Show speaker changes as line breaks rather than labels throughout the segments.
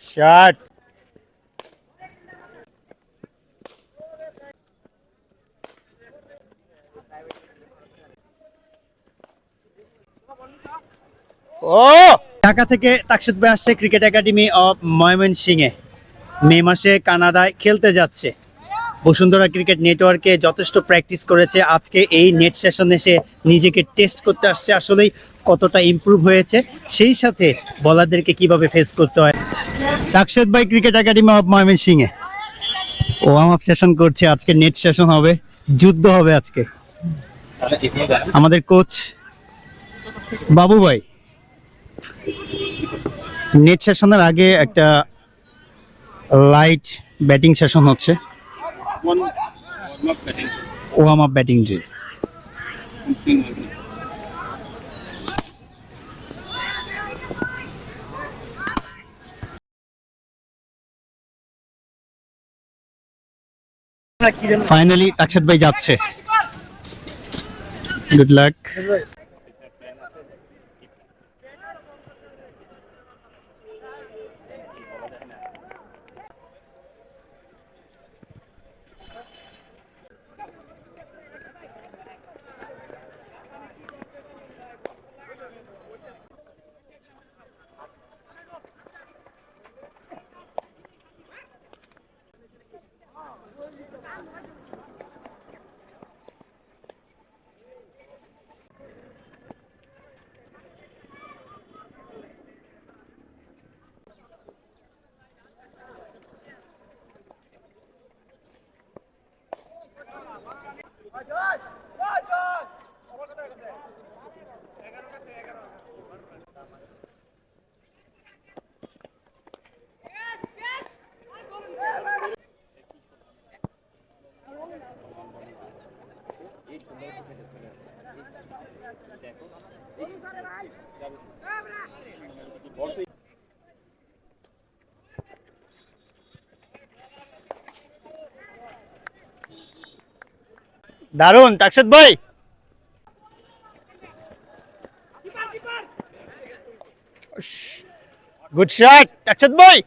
Shot. Oh! Dhaka থেকে তাকসুদ ভাই আসছে ক্রিকেট একাডেমি অফ ময়মনসিংহে। মে মাসে কানাডায় খেলতে যাচ্ছে। বসুন্ধরা ক্রিকেট নেটওয়ার্কে যথেষ্ট প্র্যাকটিস করেছে। আজকে এই নেট সেশনে এসে নিজেকে টেস্ট করতে আসছে, আসলেই কতটা ইমপ্রুভ হয়েছে, সেই সাথে বলারদেরকে কিভাবে ফেস করতে হয়। তাকসুদ ভাই ক্রিকেট একাডেমি অফ ময়মনসিংহে ওয়ার্ম আপ সেশন করছে। আজকে নেট সেশন হবে, যুদ্ধ হবে আজকে। আমাদের কোচ বাবু ভাই, নেট সেশনের আগে একটা লাইট ব্যাটিং সেশন হচ্ছে, warm up batting drill. Finally Taksud ভাই যাচ্ছে। Good luck. দারুন তাকসুদ ভাই। গুড শট তাকসুদ ভাই।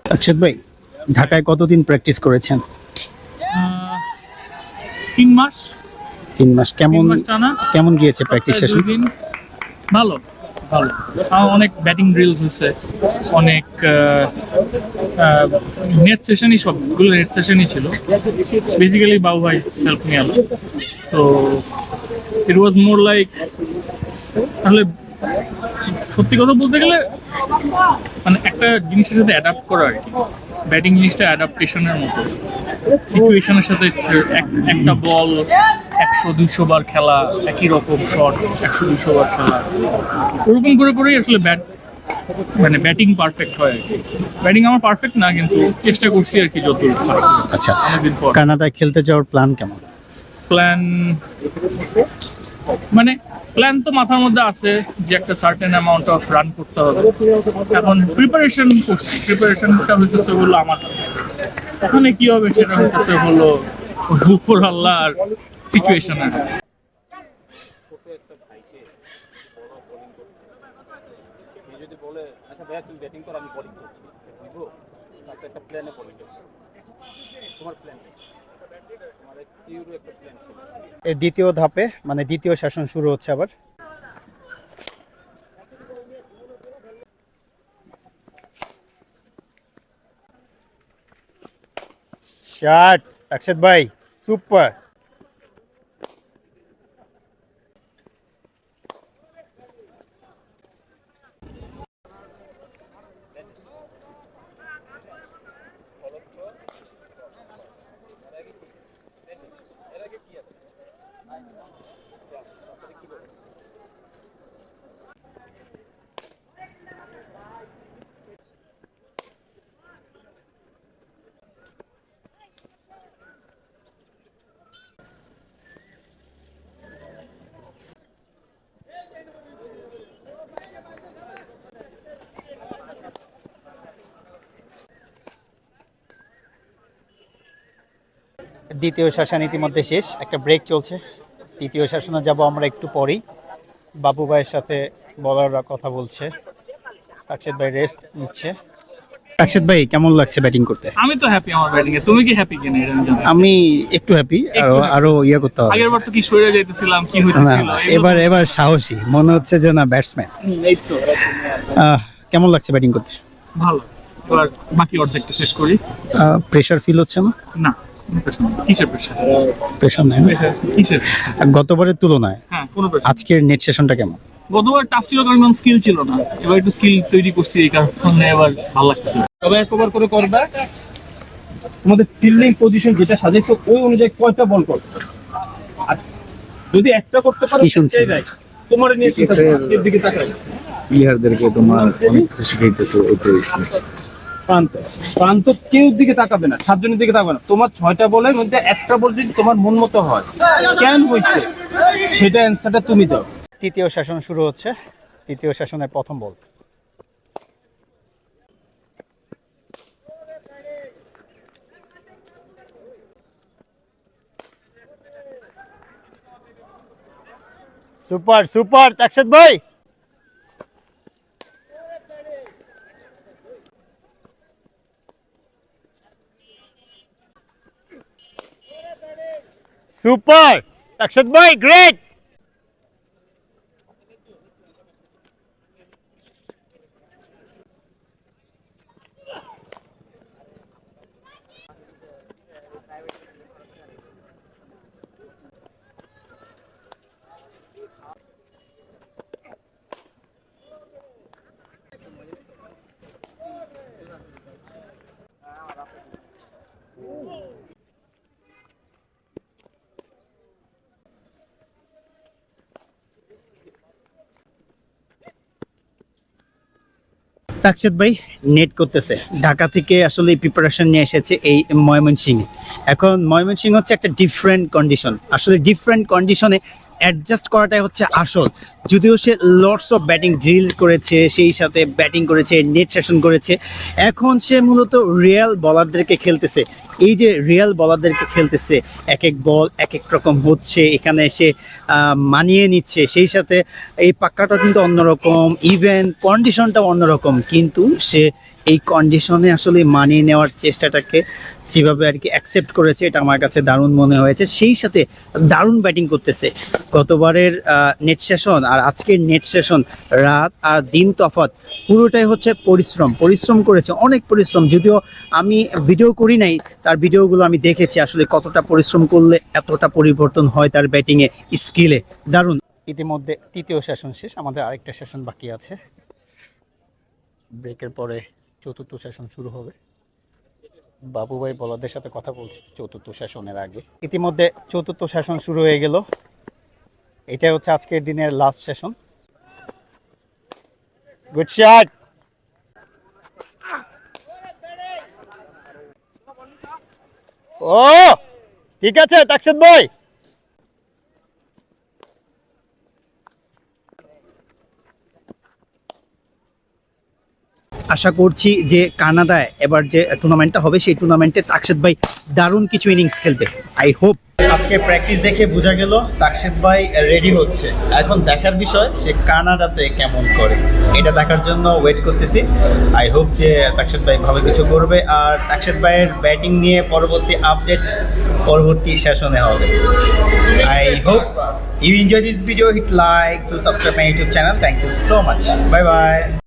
তাকসুদ ভাই, ঢাকায় কতদিন প্র্যাকটিস করেছেন?
3 মাস।
3 মাস। কেমন
3 মাস টানা।
কেমন গিয়েছে প্র্যাকটিস সেশন?
2 দিন ভালো ভালো। অনেক ব্যাটিং ড্রিলস হচ্ছে, অনেক নেট সেশনই, সবগুলো নেট সেশনই ছিল। বেসিক্যালি বাবু ভাই help me out, so it was more like, তাহলে সত্যি কথা বলতে গেলে মানে একটা জিনিসের সাথে অ্যাডাপ্ট করা আর কি। ব্যাটিং জিনিসটা অ্যাডাপ্টেশনের মতো, সিচুয়েশনের সাথে একটা বল 100-200 বার খেলা, একই রকম শট 100-200 বার খেলা, ওরকম করে করেই আসলে মানে ব্যাটিং পারফেক্ট হয় আর কি। ব্যাটিং আমার পারফেক্ট না, কিন্তু চেষ্টা করছি আর কি যতদূর পারছি।
আচ্ছা, কানাডায় খেলতে যাওয়ার প্ল্যান কেমন?
প্ল্যান তো মাথার মধ্যে আছে যে একটা সার্টেন অ্যামাউন্ট অফ রান করতে হবে। এখন প্রিপারেশন করছি, প্রিপারেশনটা হইতেছে হলো আমার হাতে। ওখানে কি হবে সেটা হইতেছে হলো উপর আল্লাহ আর সিচুয়েশনের।
এই দ্বিতীয় ধাপে মানে দ্বিতীয় সেশন শুরু হচ্ছে আবার। শট তাকসিদ ভাই, সুপার। দ্বিতীয় সেশন ইতিমধ্যে শেষ, একটা ব্রেক চলছে। তৃতীয় সেশনে যাব আমরা একটু পরেই। বাবু ভাইয়ের সাথে বলাররা কথা বলছে, তাকসিদ ভাই রেস্ট নিচ্ছে। তাকসিদ ভাই কেমন লাগছে ব্যাটিং করতে?
আমি তো হ্যাপি আমার ব্যাটিং এ, তুমি কি হ্যাপি কিনা এটা আমি জানতে চাই।
আমি একটু হ্যাপি, আরো ইয়ে করতে হবে।
আগের বার তো কি সরে যাইতেছিলাম, কি হইতেছিল,
এবার সাহসী মনে হচ্ছে যে না ব্যাটসম্যান।
এই তো
কেমন লাগছে ব্যাটিং করতে?
ভালো। এবার বাকি অর্ধেকটা শেষ করি।
প্রেশার ফিল হচ্ছে না?
না, কিসের প্রেশার?
প্রেশার নাই না?
কিসের?
গতবারের তুলনায়
হ্যাঁ, কোনো প্রেশার।
আজকের নেট সেশনটা কেমন?
গতবার টাফ ছিল কারণ আমার স্কিল ছিল না, এবার একটু স্কিল তৈরি করছি, এই কারণে এবার ভালো লাগতেছে।
তবে এক ওভার করে করবে, তোমাদের ফিল্ডিং পজিশন যেটা সাজাইছো ওই অনুযায়ী কয়টা বল করবে। আর যদি একটা করতে পারো
কি শুনছি?
তোমার নিয়ে চিন্তা করো, এর দিকে তাকাই।
প্লেয়ারদেরকে তোমার অনেক কিছু শিখাইতেছে, ওইটাই
প্রান্ত প্রান্ত কেউ দিকে তাকাবে না, 7 জনের দিকে তাকাবে না। তোমার 6টা বলের মধ্যে একটা বল যদি তোমার মন মতো হয়, কেন হয়েছে সেটা অ্যান্সারটা তুমি দাও।
তৃতীয় সেশন শুরু হচ্ছে। তৃতীয় সেশনের প্রথম বল। সুপার সুপার তাকসিদ ভাই। সুপার তাকসিদ ভাই, গ্রেট। তাকসিদ ভাই নেট করতেছে, ঢাকা থেকে আসলে প্রিপারেশন নিয়ে এসেছে এই ময়মনসিংহে। এখন ময়মনসিংহ হচ্ছে একটা ডিফারেন্ট কন্ডিশন, আসলে ডিফারেন্ট কন্ডিশনে অ্যাডজাস্ট করাটাই হচ্ছে আসল। যদিও সে লটস অফ ব্যাটিং ড্রিল করেছে, সেই সাথে ব্যাটিং করেছে, নেট সেশন করেছে, এখন সে মূলত রিয়াল বলারদেরকে খেলতেছে। এই যে রিয়াল বলারদেরকে খেলতেছে, এক এক বল এক এক রকম হচ্ছে, এখানে এসে মানিয়ে নিচ্ছে। সেই সাথে এই পাক্কাটা কিন্তু অন্যরকম, ইভেন কন্ডিশনটা অন্যরকম, কিন্তু সে এই কন্ডিশনে আসলে মানিয়ে নেওয়ার চেষ্টাটাকে যেভাবে আর কি অ্যাকসেপ্ট করেছে, এটা আমার কাছে দারুণ মনে হয়েছে। সেই সাথে দারুণ ব্যাটিং করতেছে। গতবারের নেট সেশন আর আজকের নেট সেশন, রাত আর দিন তফাৎ, পুরোটাই হচ্ছে পরিশ্রম করেছে, অনেক পরিশ্রম। যদিও আমি ভিডিও করি নাই, তার ভিডিওগুলো আমি দেখেছি, আসলে কতটা পরিশ্রম করলে এতটা পরিবর্তন হয় তার ব্যাটিংয়ে, স্কিলে। দারুণ। ইতিমধ্যে তৃতীয় সেশন শেষ, আমাদের আরেকটা সেশন বাকি আছে। ব্রেকের পরে চতুর্থ সেশন শুরু হবে। বাবু ভাই বলারদের সাথে কথা বলছে চতুর্থ সেশনের আগে। ইতিমধ্যে চতুর্থ সেশন শুরু হয়ে গেল। এটা হচ্ছে আজকের দিনের লাস্ট সেশন। Good shot. ও ঠিক আছে তাকসিদ ভাই। আশা করছি যে কানাডায় এবার যে টুর্নামেন্টটা হবে, সেই টুর্নামেন্টে তাকসিদ ভাই দারুণ কিছু ইনিংস খেলবে, আই হোপ। আজকে প্র্যাকটিস দেখে বোঝা গেল তাকসিদ ভাই রেডি হচ্ছে। এখন দেখার বিষয় সে কানাডাতে কেমন করে, এটা দেখার জন্য ওয়েট করতেছি। আই হোপ যে তাকসিদ ভাই ভালো কিছু করবে। আর তাকসিদ ভাইয়ের ব্যাটিং নিয়ে পরবর্তী আপডেট পরবর্তী সেশনে হবে। I hope you enjoy this video. Hit like to subscribe my YouTube channel. Thank you so much. Bye bye.